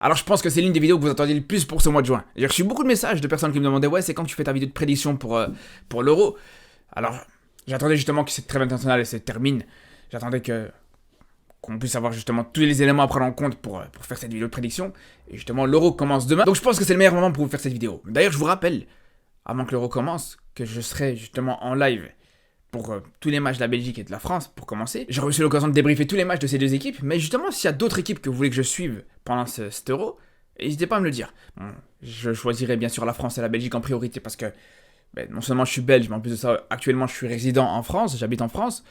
Alors je pense que c'est l'une des vidéos que vous attendiez le plus pour ce mois de juin. J'ai reçu beaucoup de messages de personnes qui me demandaient ouais c'est quand tu fais ta vidéo de prédiction pour l'Euro. Alors j'attendais justement que cette trêve internationale se termine. J'attendais qu'on puisse avoir justement tous les éléments à prendre en compte pour faire cette vidéo de prédiction. Et justement l'Euro commence demain. Donc je pense que c'est le meilleur moment pour vous faire cette vidéo. D'ailleurs je vous rappelle, avant que l'Euro commence, que je serai justement en live pour tous les matchs de la Belgique et de la France, pour commencer. J'ai reçu l'occasion de débriefer tous les matchs de ces deux équipes, mais justement, s'il y a d'autres équipes que vous voulez que je suive pendant cet Euro, n'hésitez pas à me le dire. Bon, je choisirai bien sûr la France et la Belgique en priorité, parce que non seulement je suis belge, mais en plus de ça, actuellement je suis résident en France, j'habite en France,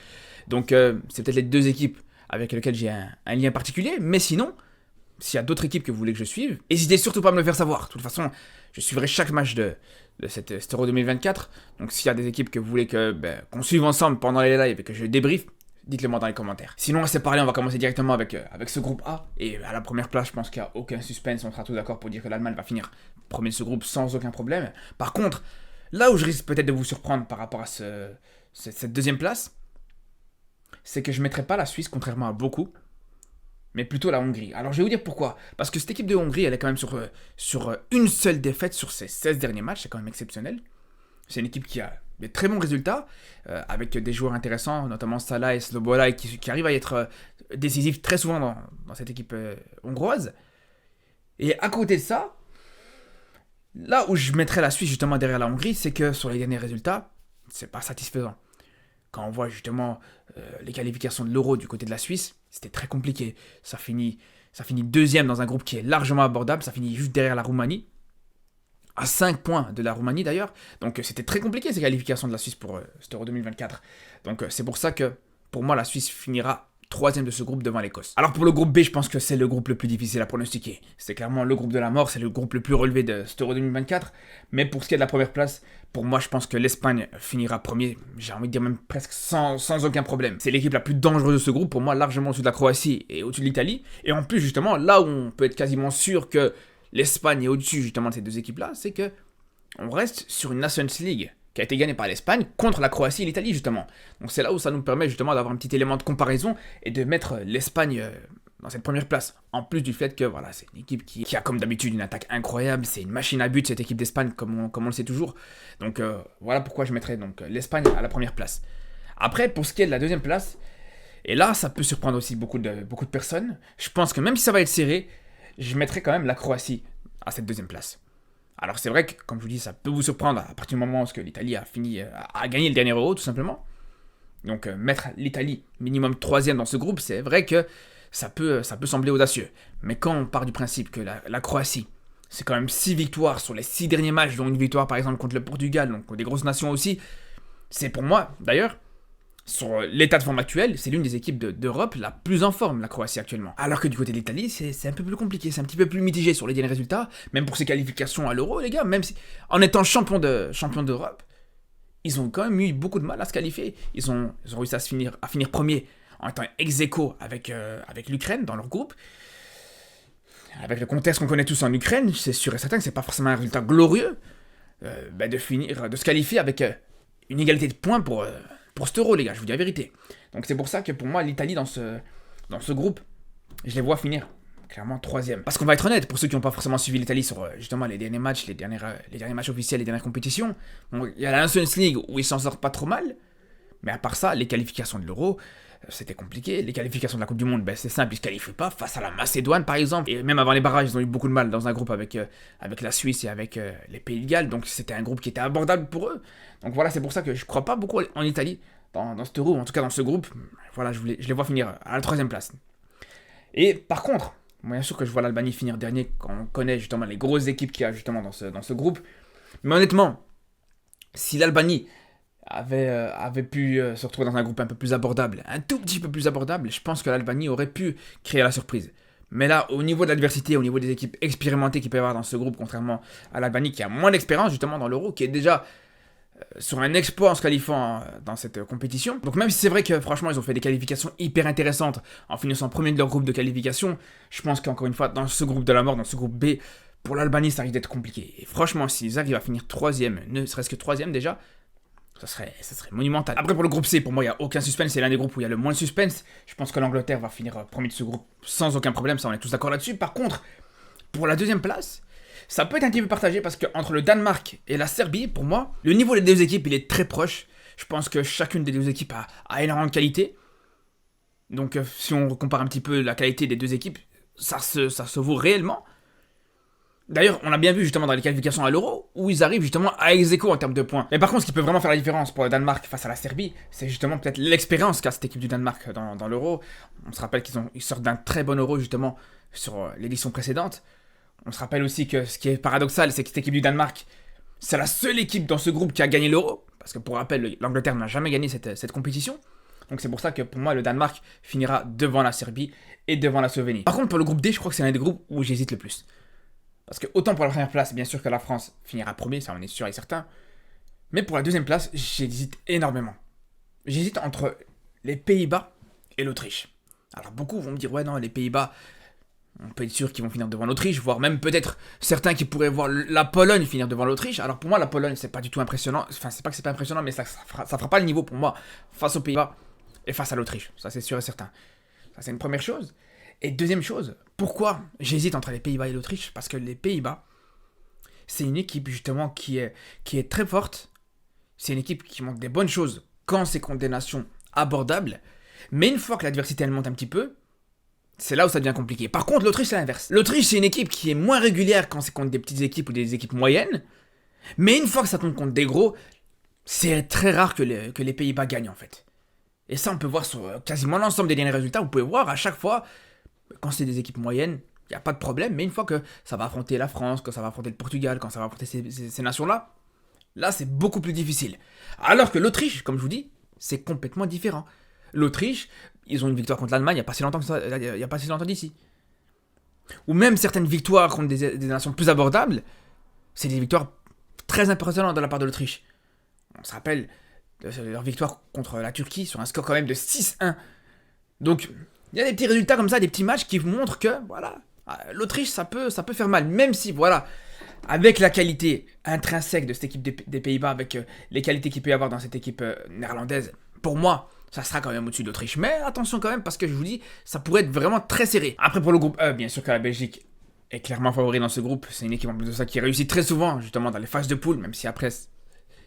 donc c'est peut-être les deux équipes avec lesquelles j'ai un lien particulier, mais sinon, s'il y a d'autres équipes que vous voulez que je suive, n'hésitez surtout pas à me le faire savoir. De toute façon, je suivrai chaque match de cet Euro 2024. Donc s'il y a des équipes que vous voulez qu'on suive ensemble pendant les lives et que je débriefe, dites-le moi dans les commentaires. Sinon, c'est pareil, on va commencer directement avec ce groupe A. Et à la première place, je pense qu'il n'y a aucun suspense. On sera tous d'accord pour dire que l'Allemagne va finir premier de ce groupe sans aucun problème. Par contre, là où je risque peut-être de vous surprendre par rapport à cette deuxième place, c'est que je ne mettrai pas la Suisse, contrairement à beaucoup, mais plutôt la Hongrie. Alors je vais vous dire pourquoi. Parce que cette équipe de Hongrie, elle est quand même sur une seule défaite sur ses 16 derniers matchs, c'est quand même exceptionnel. C'est une équipe qui a des très bons résultats, avec des joueurs intéressants, notamment Salah et Sloboda, qui arrivent à être décisifs très souvent dans cette équipe hongroise. Et à côté de ça, là où je mettrais la Suisse justement derrière la Hongrie, c'est que sur les derniers résultats, c'est pas satisfaisant. Quand on voit justement les qualifications de l'Euro du côté de la Suisse, c'était très compliqué. Ça finit deuxième dans un groupe qui est largement abordable, ça finit juste derrière la Roumanie, à 5 points de la Roumanie d'ailleurs. Donc c'était très compliqué ces qualifications de la Suisse pour cet Euro 2024. Donc c'est pour ça que pour moi la Suisse finira troisième de ce groupe devant l'Écosse. Alors pour le groupe B, je pense que c'est le groupe le plus difficile à pronostiquer. C'est clairement le groupe de la mort, c'est le groupe le plus relevé de cet Euro 2024. Mais pour ce qui est de la première place, pour moi je pense que l'Espagne finira premier, j'ai envie de dire même presque sans aucun problème. C'est l'équipe la plus dangereuse de ce groupe, pour moi largement au-dessus de la Croatie et au-dessus de l'Italie. Et en plus justement, là où on peut être quasiment sûr que l'Espagne est au-dessus justement de ces deux équipes-là, c'est que on reste sur une Nations League qui a été gagnée par l'Espagne contre la Croatie et l'Italie justement. Donc c'est là où ça nous permet justement d'avoir un petit élément de comparaison et de mettre l'Espagne dans cette première place. En plus du fait que voilà, c'est une équipe qui a comme d'habitude une attaque incroyable, c'est une machine à but cette équipe d'Espagne comme on le sait toujours. Donc voilà pourquoi je mettrais donc l'Espagne à la première place. Après pour ce qui est de la deuxième place, et là ça peut surprendre aussi beaucoup de personnes, je pense que même si ça va être serré, je mettrais quand même la Croatie à cette deuxième place. Alors c'est vrai que, comme je vous dis, ça peut vous surprendre à partir du moment où l'Italie a gagné le dernier Euro, tout simplement. Donc mettre l'Italie minimum troisième dans ce groupe, c'est vrai que ça peut sembler audacieux. Mais quand on part du principe que la Croatie, c'est quand même 6 victoires sur les 6 derniers matchs, dont une victoire par exemple contre le Portugal, donc des grosses nations aussi, c'est pour moi, d'ailleurs, sur l'état de forme actuel, c'est l'une des équipes d'Europe la plus en forme, la Croatie actuellement. Alors que du côté de l'Italie, c'est un peu plus compliqué, c'est un petit peu plus mitigé sur les derniers résultats, même pour ses qualifications à l'Euro, les gars, même si, en étant champion d'Europe, ils ont quand même eu beaucoup de mal à se qualifier. Ils ont réussi à finir premier en étant ex-aequo avec l'Ukraine dans leur groupe. Avec le contexte qu'on connaît tous en Ukraine, c'est sûr et certain que c'est pas forcément un résultat glorieux de se qualifier avec une égalité de points pour cet Euro, les gars, je vous dis la vérité. Donc c'est pour ça que pour moi, l'Italie dans ce groupe, je les vois finir clairement troisième. Parce qu'on va être honnête, pour ceux qui n'ont pas forcément suivi l'Italie sur justement les derniers matchs, les derniers matchs officiels, les dernières compétitions, bon, il y a la Nations League où ils s'en sortent pas trop mal, mais à part ça, les qualifications de l'Euro, c'était compliqué. Les qualifications de la Coupe du Monde, c'est simple, ils se qualifient pas face à la Macédoine par exemple. Et même avant les barrages, ils ont eu beaucoup de mal dans un groupe avec la Suisse et avec les Pays de Galles. Donc c'était un groupe qui était abordable pour eux. Donc voilà, c'est pour ça que je crois pas beaucoup en Italie dans ce Euro, en tout cas dans ce groupe. Voilà, je les vois finir à la troisième place. Et par contre, bien sûr que je vois l'Albanie finir dernier quand on connaît justement les grosses équipes qu'il y a justement dans ce groupe. Mais honnêtement, si l'Albanie avait pu se retrouver dans un groupe un peu plus abordable, un tout petit peu plus abordable, je pense que l'Albanie aurait pu créer la surprise. Mais là, au niveau de l'adversité, au niveau des équipes expérimentées qu'il peut y avoir dans ce groupe, contrairement à l'Albanie qui a moins d'expérience justement dans l'Euro, qui est déjà sur un exploit en se qualifiant dans cette compétition. Donc même si c'est vrai que franchement ils ont fait des qualifications hyper intéressantes en finissant premier de leur groupe de qualification, je pense qu'encore une fois dans ce groupe de la mort, dans ce groupe B, pour l'Albanie ça risque d'être compliqué. Et franchement s'ils arrivent à finir troisième, ne serait-ce que troisième déjà, ça serait monumental. Après pour le groupe C, pour moi il n'y a aucun suspense, c'est l'un des groupes où il y a le moins de suspense. Je pense que l'Angleterre va finir premier de ce groupe sans aucun problème, ça on est tous d'accord là-dessus. Par contre, Pour la deuxième place, ça peut être un petit peu partagé parce qu'entre le Danemark et la Serbie, pour moi, le niveau des deux équipes, il est très proche. Je pense que chacune des deux équipes a énormément de qualité. Donc si on compare un petit peu la qualité des deux équipes, ça se vaut réellement. D'ailleurs, on a bien vu justement dans les qualifications à l'Euro, où ils arrivent justement à ex-aequo en termes de points. Mais par contre, ce qui peut vraiment faire la différence pour le Danemark face à la Serbie, c'est justement peut-être l'expérience qu'a cette équipe du Danemark dans l'Euro. On se rappelle qu'ils sortent d'un très bon Euro justement sur l'édition précédente. On se rappelle aussi que ce qui est paradoxal, c'est que cette équipe du Danemark, c'est la seule équipe dans ce groupe qui a gagné l'Euro. Parce que pour rappel, l'Angleterre n'a jamais gagné cette compétition. Donc c'est pour ça que pour moi, le Danemark finira devant la Serbie et devant la Slovénie. Par contre, pour le groupe D, je crois que c'est l'un des groupes où j'hésite le plus. Parce que autant pour la première place, bien sûr que la France finira premier, ça on est sûr et certain. Mais pour la deuxième place, j'hésite énormément. J'hésite entre les Pays-Bas et l'Autriche. Alors beaucoup vont me dire, ouais non, les Pays-Bas, on peut être sûr qu'ils vont finir devant l'Autriche, voire même peut-être certains qui pourraient voir la Pologne finir devant l'Autriche. Alors pour moi, la Pologne, c'est pas du tout impressionnant. Enfin, c'est pas que c'est pas impressionnant, mais ça fera pas le niveau pour moi face aux Pays-Bas et face à l'Autriche. Ça, c'est sûr et certain. Ça, c'est une première chose. Et deuxième chose, pourquoi j'hésite entre les Pays-Bas et l'Autriche? Parce que les Pays-Bas, c'est une équipe justement qui est très forte. C'est une équipe qui montre des bonnes choses quand c'est contre des nations abordables. Mais une fois que l'adversité elle monte un petit peu, c'est là où ça devient compliqué. Par contre, l'Autriche, c'est l'inverse. L'Autriche, c'est une équipe qui est moins régulière quand c'est contre des petites équipes ou des équipes moyennes. Mais une fois que ça tombe contre des gros, c'est très rare que les Pays-Bas gagnent en fait. Et ça, on peut voir sur quasiment l'ensemble des derniers résultats. Vous pouvez voir à chaque fois, quand c'est des équipes moyennes, il n'y a pas de problème. Mais une fois que ça va affronter la France, quand ça va affronter le Portugal, quand ça va affronter ces nations-là, là, c'est beaucoup plus difficile. Alors que l'Autriche, comme je vous dis, c'est complètement différent. L'Autriche, ils ont une victoire contre l'Allemagne il n'y a pas si longtemps que ça, il y a pas si longtemps d'ici. Ou même certaines victoires contre des nations plus abordables, c'est des victoires très impressionnantes de la part de l'Autriche. On se rappelle de leur victoire contre la Turquie sur un score quand même de 6-1. Donc, il y a des petits résultats comme ça, des petits matchs qui vous montrent que, voilà, l'Autriche, ça peut faire mal. Même si, voilà, avec la qualité intrinsèque de cette équipe des Pays-Bas, avec les qualités qu'il peut y avoir dans cette équipe néerlandaise, pour moi, ça sera quand même au-dessus de l'Autriche. Mais attention quand même, parce que je vous dis, ça pourrait être vraiment très serré. Après, pour le groupe E, bien sûr que la Belgique est clairement favori dans ce groupe. C'est une équipe en plus de ça qui réussit très souvent, justement, dans les phases de poule, même si après,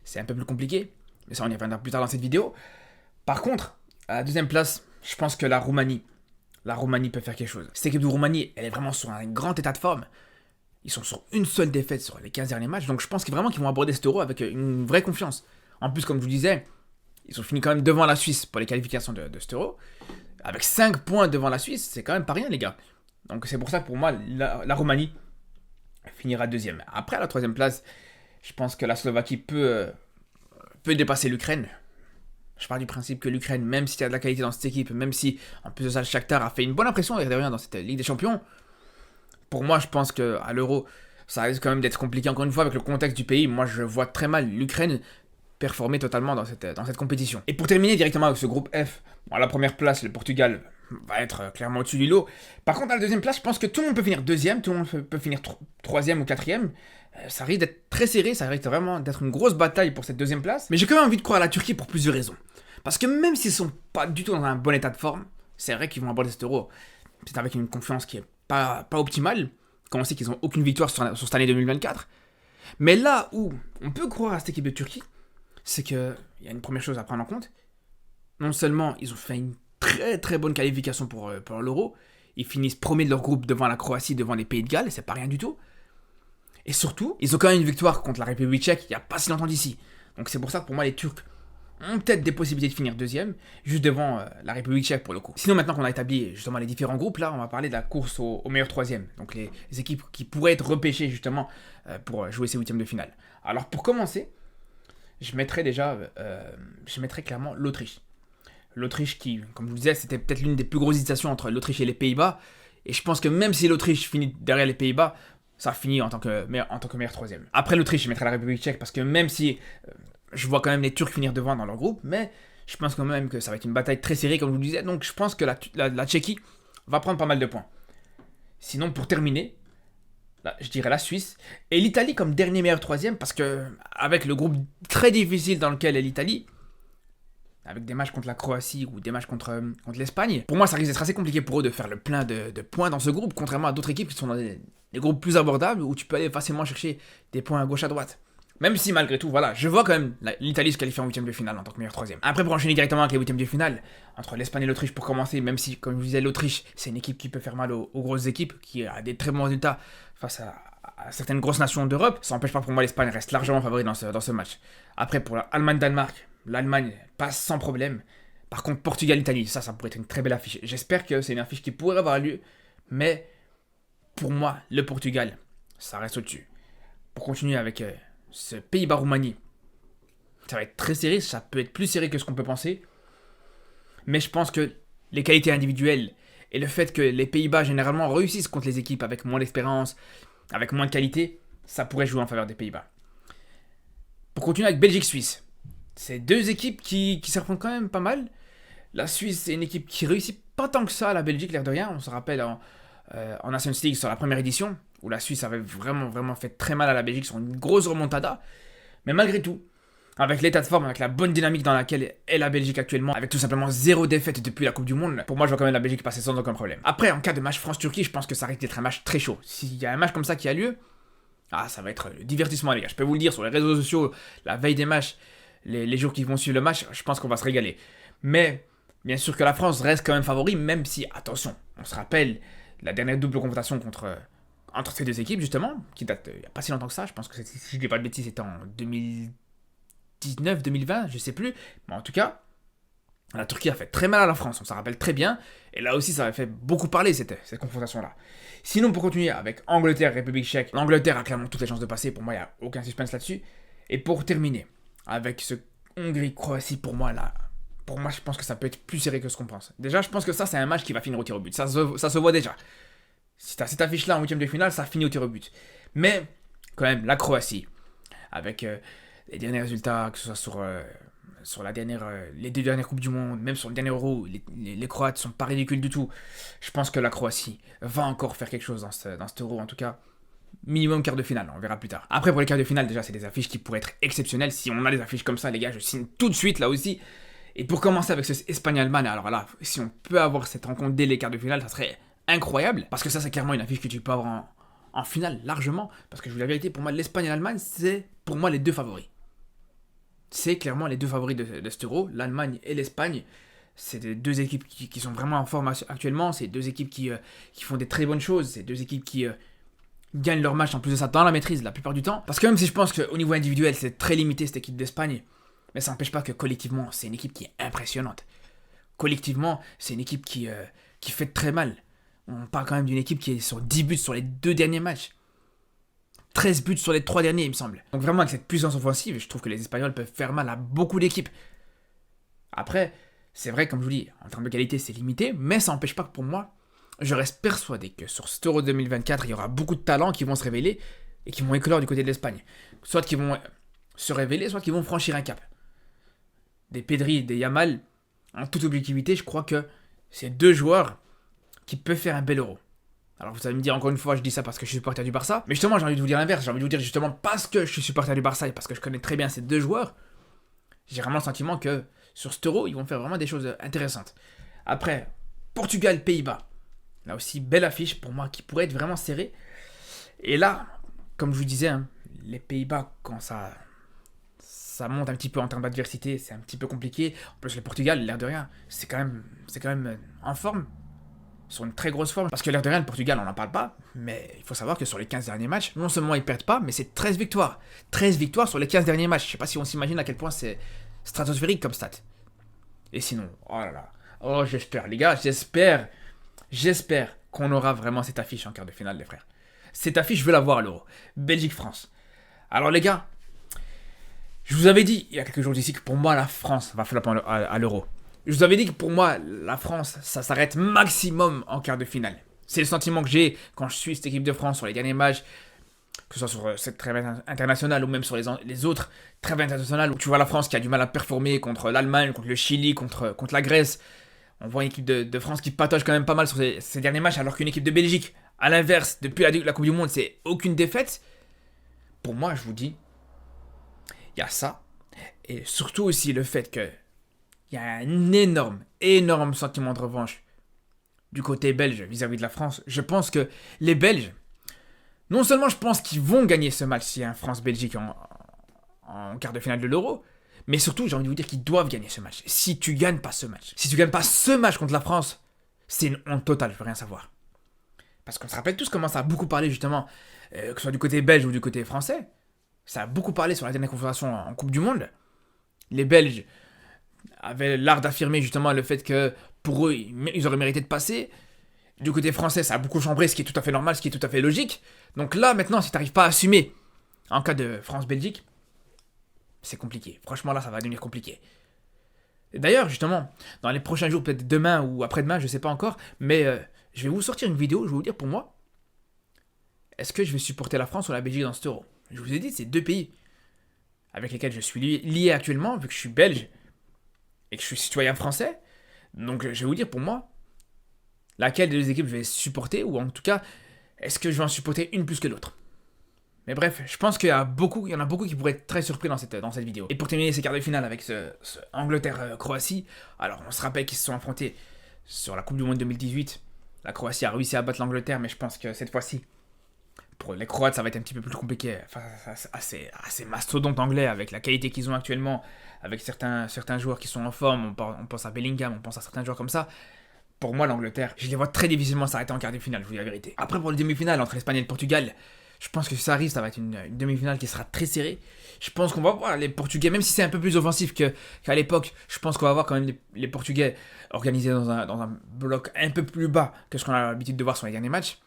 c'est un peu plus compliqué. Mais ça, on y reviendra plus tard dans cette vidéo. Par contre, à la deuxième place, je pense que la Roumanie peut faire quelque chose. Cette équipe de Roumanie, elle est vraiment sur un grand état de forme. Ils sont sur une seule défaite sur les 15 derniers matchs. Donc je pense vraiment qu'ils vont aborder cet Euro avec une vraie confiance. En plus, comme je vous disais, ils ont fini quand même devant la Suisse pour les qualifications de cet Euro. Avec 5 points devant la Suisse, c'est quand même pas rien, les gars. Donc c'est pour ça que pour moi, la Roumanie finira deuxième. Après, à la troisième place, je pense que la Slovaquie peut dépasser l'Ukraine. Je pars du principe que l'Ukraine, même s'il y a de la qualité dans cette équipe, même si en plus de ça, le Shakhtar a fait une bonne impression dans cette Ligue des Champions, pour moi, je pense qu'à l'Euro, ça risque quand même d'être compliqué encore une fois avec le contexte du pays. Moi, je vois très mal l'Ukraine performer totalement dans cette compétition. Et pour terminer directement avec ce groupe F, à la première place, le Portugal va être clairement au-dessus du lot. Par contre, à la deuxième place, je pense que tout le monde peut finir deuxième, tout le monde peut finir troisième ou quatrième. Ça risque d'être très serré, ça risque vraiment d'être une grosse bataille pour cette deuxième place. Mais j'ai quand même envie de croire à la Turquie pour plusieurs raisons. Parce que même s'ils sont pas du tout dans un bon état de forme, c'est vrai qu'ils vont aborder cet Euro. C'est avec une confiance qui est pas optimale, quand on sait qu'ils n'ont aucune victoire sur cette année 2024. Mais là où on peut croire à cette équipe de Turquie, c'est qu'il y a une première chose à prendre en compte. Non seulement ils ont fait une très très bonne qualification pour l'Euro, ils finissent premiers de leur groupe devant la Croatie, devant les Pays de Galles, et c'est pas rien du tout. Et surtout, ils ont quand même une victoire contre la République tchèque il n'y a pas si longtemps d'ici. Donc c'est pour ça que pour moi les Turcs ont peut-être des possibilités de finir deuxième, juste devant la République tchèque pour le coup. Sinon maintenant qu'on a établi justement les différents groupes, là on va parler de la course au meilleur troisième. Donc les équipes qui pourraient être repêchées justement pour jouer ces huitièmes de finale. Alors pour commencer, je mettrais clairement l'Autriche. L'Autriche qui, comme je vous disais, c'était peut-être l'une des plus grosses hésitations entre l'Autriche et les Pays-Bas. Et je pense que même si l'Autriche finit derrière les Pays-Bas, ça finit en tant que meilleur troisième. Après l'Autriche, je mettrais la République tchèque parce que même si je vois quand même les Turcs finir devant dans leur groupe, mais je pense quand même que ça va être une bataille très serrée, comme je vous le disais. Donc je pense que la Tchéquie va prendre pas mal de points. Sinon, pour terminer, là, je dirais la Suisse et l'Italie comme dernier meilleur troisième parce que avec le groupe très difficile dans lequel est l'Italie, avec des matchs contre la Croatie ou des matchs contre l'Espagne, pour moi ça risque d'être assez compliqué pour eux de faire le plein de points dans ce groupe, contrairement à d'autres équipes qui sont dans des groupes plus abordables où tu peux aller facilement chercher des points à gauche à droite. Même si malgré tout, voilà, je vois quand même l'Italie se qualifier en huitième de finale en tant que meilleur troisième. Après, pour enchaîner directement avec les huitièmes de finale, entre l'Espagne et l'Autriche pour commencer, même si, comme je vous disais, l'Autriche, c'est une équipe qui peut faire mal aux grosses équipes, qui a des très bons résultats face à certaines grosses nations d'Europe, ça n'empêche pas pour moi l'Espagne reste largement favori dans ce match. Après, pour l'Allemagne-Danemark, l'Allemagne passe sans problème. Par contre, Portugal-Italie, ça pourrait être une très belle affiche. J'espère que c'est une affiche qui pourrait avoir lieu, mais pour moi, le Portugal, ça reste au-dessus. Pour continuer avec ce Pays-Bas-Roumanie, ça va être très serré, ça peut être plus serré que ce qu'on peut penser. Mais je pense que les qualités individuelles et le fait que les Pays-Bas généralement réussissent contre les équipes avec moins d'expérience, avec moins de qualité, ça pourrait jouer en faveur des Pays-Bas. Pour continuer avec Belgique-Suisse, c'est deux équipes qui s'affrontent quand même pas mal. La Suisse, c'est une équipe qui réussit pas tant que ça à la Belgique, l'air de rien. On se rappelle en Nations League sur la première édition, où la Suisse avait vraiment fait très mal à la Belgique sur une grosse remontada. Mais malgré tout, avec l'état de forme, avec la bonne dynamique dans laquelle est la Belgique actuellement, avec tout simplement 0 défaite depuis la Coupe du Monde, pour moi je vois quand même la Belgique passer sans aucun problème. Après, en cas de match France-Turquie, je pense que ça risque d'être un match très chaud. S'il y a un match comme ça qui a lieu, ça va être le divertissement les gars. Je peux vous le dire, sur les réseaux sociaux, la veille des matchs, les jours qui vont suivre le match, je pense qu'on va se régaler. Mais, bien sûr que la France reste quand même favori, même si, attention, on se rappelle la dernière double confrontation entre ces deux équipes, justement, qui date il n'y a pas si longtemps que ça, je pense que si je ne dis pas de bêtises, c'était en 2019, 2020, je sais plus, mais en tout cas, la Turquie a fait très mal à la France, on s'en rappelle très bien, et là aussi ça avait fait beaucoup parler cette confrontation-là. Sinon, pour continuer avec Angleterre, République tchèque, l'Angleterre a clairement toutes les chances de passer, pour moi il n'y a aucun suspense là-dessus, et pour terminer, avec ce Hongrie-Croatie, pour moi je pense que ça peut être plus serré que ce qu'on pense. Déjà, je pense que ça c'est un match qui va finir au tir au but, ça se voit déjà. Si tu as cette affiche-là en huitième de finale, ça finit au tir au but. Mais, quand même, la Croatie, avec les derniers résultats, que ce soit sur les deux dernières Coupes du Monde, même sur le dernier Euro, les Croates sont pas ridicules du tout. Je pense que la Croatie va encore faire quelque chose dans cet Euro, en tout cas, minimum quart de finale, on verra plus tard. Après, pour les quarts de finale, déjà, c'est des affiches qui pourraient être exceptionnelles. Si on a des affiches comme ça, les gars, je signe tout de suite, là aussi. Et pour commencer avec ce Espagne-Allemagne, alors là, si on peut avoir cette rencontre dès les quarts de finale, ça serait incroyable, parce que ça c'est clairement une affiche que tu peux avoir en finale largement, parce que je vous dis la vérité, pour moi l'Espagne et l'Allemagne c'est pour moi les deux favoris. C'est clairement les deux favoris de cet Euro, l'Allemagne et l'Espagne. C'est des deux équipes qui sont vraiment en forme actuellement, c'est deux équipes qui font des très bonnes choses, c'est deux équipes qui gagnent leur match en plus de ça dans la maîtrise la plupart du temps, parce que même si je pense qu'au niveau individuel c'est très limité cette équipe d'Espagne, mais ça n'empêche pas que collectivement c'est une équipe qui est impressionnante. Collectivement c'est une équipe qui fait très mal. On parle quand même d'une équipe qui est sur 10 buts sur les 2 derniers matchs. 13 buts sur les 3 derniers, il me semble. Donc vraiment, avec cette puissance offensive, je trouve que les Espagnols peuvent faire mal à beaucoup d'équipes. Après, c'est vrai, comme je vous dis, en termes de qualité, c'est limité, mais ça n'empêche pas que pour moi, je reste persuadé que sur cet Euro 2024, il y aura beaucoup de talents qui vont se révéler et qui vont éclore du côté de l'Espagne. Soit qui vont se révéler, soit qui vont franchir un cap. Des Pedri, des Yamal, en toute objectivité, je crois que ces deux joueurs qui peut faire un bel Euro. Alors vous allez me dire encore une fois, je dis ça parce que je suis supporter du Barça, mais justement j'ai envie de vous dire l'inverse, j'ai envie de vous dire justement parce que je suis supporter du Barça et parce que je connais très bien ces deux joueurs, j'ai vraiment le sentiment que sur cet Euro, ils vont faire vraiment des choses intéressantes. Après, Portugal, Pays-Bas, là aussi belle affiche pour moi qui pourrait être vraiment serrée. Et là, comme je vous disais, les Pays-Bas, quand ça monte un petit peu en termes d'adversité, c'est un petit peu compliqué. En plus le Portugal, l'air de rien, c'est quand même en forme. Sur une très grosse forme, parce que l'air de rien, le Portugal, on n'en parle pas, mais il faut savoir que sur les 15 derniers matchs, non seulement ils perdent pas, mais c'est 13 victoires. 13 victoires sur les 15 derniers matchs. Je sais pas si on s'imagine à quel point c'est stratosphérique comme stat. Et sinon, oh là là, oh j'espère, les gars, j'espère qu'on aura vraiment cette affiche en quart de finale, les frères. Cette affiche, je veux la voir à l'Euro. Belgique-France. Alors les gars, je vous avais dit il y a quelques jours d'ici que pour moi la France va flopper à l'Euro. Je vous avais dit que pour moi, la France, ça s'arrête maximum en quart de finale. C'est le sentiment que j'ai quand je suis cette équipe de France sur les derniers matchs, que ce soit sur cette trêve internationale ou même sur les autres trêves internationales, où tu vois la France qui a du mal à performer contre l'Allemagne, contre le Chili, contre la Grèce. On voit une équipe de France qui patauge quand même pas mal sur ces derniers matchs, alors qu'une équipe de Belgique, à l'inverse, depuis la Coupe du Monde, c'est aucune défaite. Pour moi, je vous dis, il y a ça. Et surtout aussi le fait que il y a un énorme sentiment de revanche du côté belge vis-à-vis de la France. Je pense que les Belges, non seulement je pense qu'ils vont gagner ce match s'il y a un France-Belgique en quart de finale de l'Euro, mais surtout j'ai envie de vous dire qu'ils doivent gagner ce match. Si tu gagnes pas ce match contre la France, c'est une honte totale, je veux rien savoir. Parce qu'on se rappelle tous comment ça a beaucoup parlé justement, que ce soit du côté belge ou du côté français. Ça a beaucoup parlé sur la dernière conférence en Coupe du Monde. Les Belges avaient l'art d'affirmer justement le fait que pour eux, ils auraient mérité de passer. Du côté français, ça a beaucoup chambré, ce qui est tout à fait normal, ce qui est tout à fait logique. Donc là, maintenant, si tu n'arrives pas à assumer en cas de France-Belgique, c'est compliqué. Franchement, là, ça va devenir compliqué. Et d'ailleurs, justement, dans les prochains jours, peut-être demain ou après-demain, je ne sais pas encore, mais je vais vous sortir une vidéo, je vais vous dire pour moi, est-ce que je vais supporter la France ou la Belgique dans cet Euro? Je vous ai dit, c'est deux pays avec lesquels je suis lié actuellement, vu que je suis belge et que je suis citoyen français. Donc je vais vous dire pour moi, laquelle des deux équipes je vais supporter, ou en tout cas, est-ce que je vais en supporter une plus que l'autre? Mais bref, je pense qu'il y en a beaucoup qui pourraient être très surpris dans cette vidéo. Et pour terminer ces quarts de finale avec ce Angleterre-Croatie, alors on se rappelle qu'ils se sont affrontés sur la Coupe du Monde 2018. La Croatie a réussi à battre l'Angleterre, mais je pense que cette fois-ci, pour les Croates, ça va être un petit peu plus compliqué. Face à ces mastodontes anglais, avec la qualité qu'ils ont actuellement, avec certains joueurs qui sont en forme, on pense à Bellingham, on pense à certains joueurs comme ça. Pour moi, l'Angleterre, je les vois très difficilement s'arrêter en quart de finale, je vous dis la vérité. Après, pour le demi-finale entre l'Espagne et le Portugal, je pense que si ça arrive, ça va être une demi-finale qui sera très serrée. Je pense qu'on va voir les Portugais, même si c'est un peu plus offensif qu'à l'époque, je pense qu'on va voir quand même les Portugais organisés dans un bloc un peu plus bas que ce qu'on a l'habitude de voir sur les derniers matchs.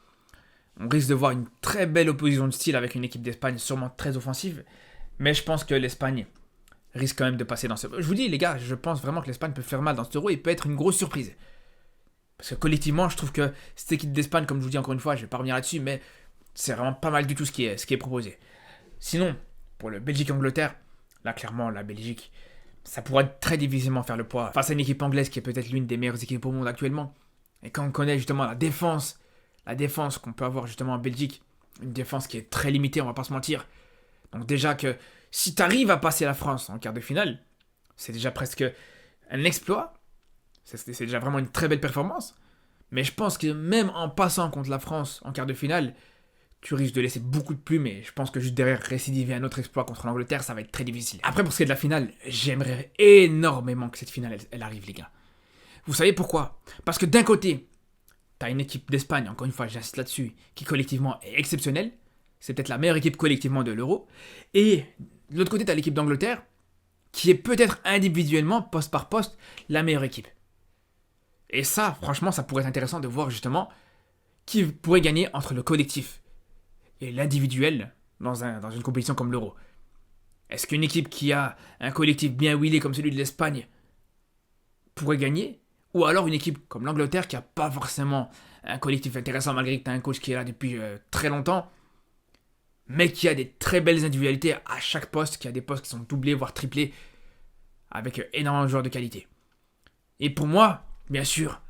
On risque de voir une très belle opposition de style avec une équipe d'Espagne sûrement très offensive. Mais je pense que l'Espagne risque quand même de passer dans ce... Je vous dis les gars, je pense vraiment que l'Espagne peut faire mal dans ce Euro et peut être une grosse surprise. Parce que collectivement, je trouve que cette équipe d'Espagne, comme je vous dis encore une fois, je ne vais pas revenir là-dessus, mais c'est vraiment pas mal du tout ce qui est proposé. Sinon, pour le Belgique-Angleterre, là clairement la Belgique, ça pourrait très difficilement faire le poids face à une équipe anglaise qui est peut-être l'une des meilleures équipes au monde actuellement. Et quand on connaît justement la défense qu'on peut avoir justement en Belgique, une défense qui est très limitée, on va pas se mentir. Donc déjà que si tu arrives à passer la France en quart de finale, c'est déjà presque un exploit. C'est déjà vraiment une très belle performance. Mais je pense que même en passant contre la France en quart de finale, tu risques de laisser beaucoup de plumes et je pense que juste derrière récidiver un autre exploit contre l'Angleterre, ça va être très difficile. Après, pour ce qui est de la finale, j'aimerais énormément que cette finale, elle arrive, les gars. Vous savez pourquoi? Parce que d'un côté, t'as une équipe d'Espagne, encore une fois, j'insiste là-dessus, qui collectivement est exceptionnelle. C'est peut-être la meilleure équipe collectivement de l'Euro. Et de l'autre côté, t'as l'équipe d'Angleterre, qui est peut-être individuellement, poste par poste, la meilleure équipe. Et ça, franchement, ça pourrait être intéressant de voir justement qui pourrait gagner entre le collectif et l'individuel dans une compétition comme l'Euro. Est-ce qu'une équipe qui a un collectif bien huilé comme celui de l'Espagne pourrait gagner? Ou alors une équipe comme l'Angleterre qui n'a pas forcément un collectif intéressant malgré que tu as un coach qui est là depuis très longtemps, mais qui a des très belles individualités à chaque poste, qui a des postes qui sont doublés voire triplés, avec énormément de joueurs de qualité. Et pour moi, bien sûr,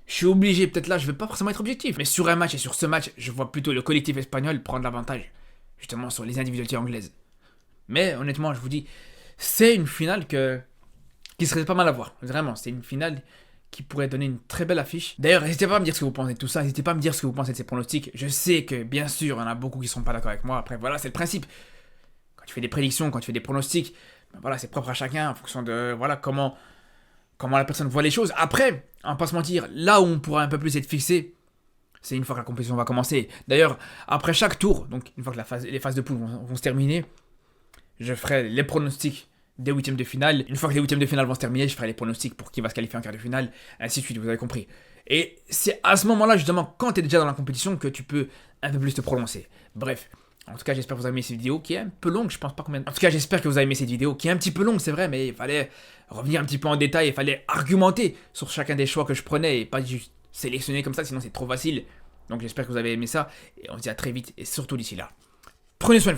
je suis obligé, peut-être là je ne vais pas forcément être objectif, mais sur un match et sur ce match, je vois plutôt le collectif espagnol prendre l'avantage, justement sur les individualités anglaises. Mais honnêtement, je vous dis, c'est une finale qui serait pas mal à voir. Vraiment, c'est une finale qui pourrait donner une très belle affiche. D'ailleurs, n'hésitez pas à me dire ce que vous pensez de tout ça. N'hésitez pas à me dire ce que vous pensez de ces pronostics. Je sais que, bien sûr, il y en a beaucoup qui ne sont pas d'accord avec moi. Après, voilà, c'est le principe. Quand tu fais des prédictions, quand tu fais des pronostics, ben voilà, c'est propre à chacun en fonction de voilà comment la personne voit les choses. Après, on va pas se mentir, là où on pourra un peu plus être fixé, c'est une fois que la compétition va commencer. D'ailleurs, après chaque tour, donc une fois que les phases de poule vont se terminer, je ferai les pronostics des huitièmes de finale. Une fois que les huitièmes de finale vont se terminer, je ferai les pronostics pour qui va se qualifier en quart de finale, ainsi de suite, vous avez compris. Et c'est à ce moment-là, justement, quand tu es déjà dans la compétition, que tu peux un peu plus te prononcer. Bref, en tout cas, j'espère que vous avez aimé cette vidéo, qui est un peu longue, je pense pas combien... En tout cas, j'espère que vous avez aimé cette vidéo, qui est un petit peu longue, c'est vrai, mais il fallait revenir un petit peu en détail, il fallait argumenter sur chacun des choix que je prenais, et pas juste sélectionner comme ça, sinon c'est trop facile. Donc j'espère que vous avez aimé ça, et on se dit à très vite, et surtout d'ici là, prenez soin de vous.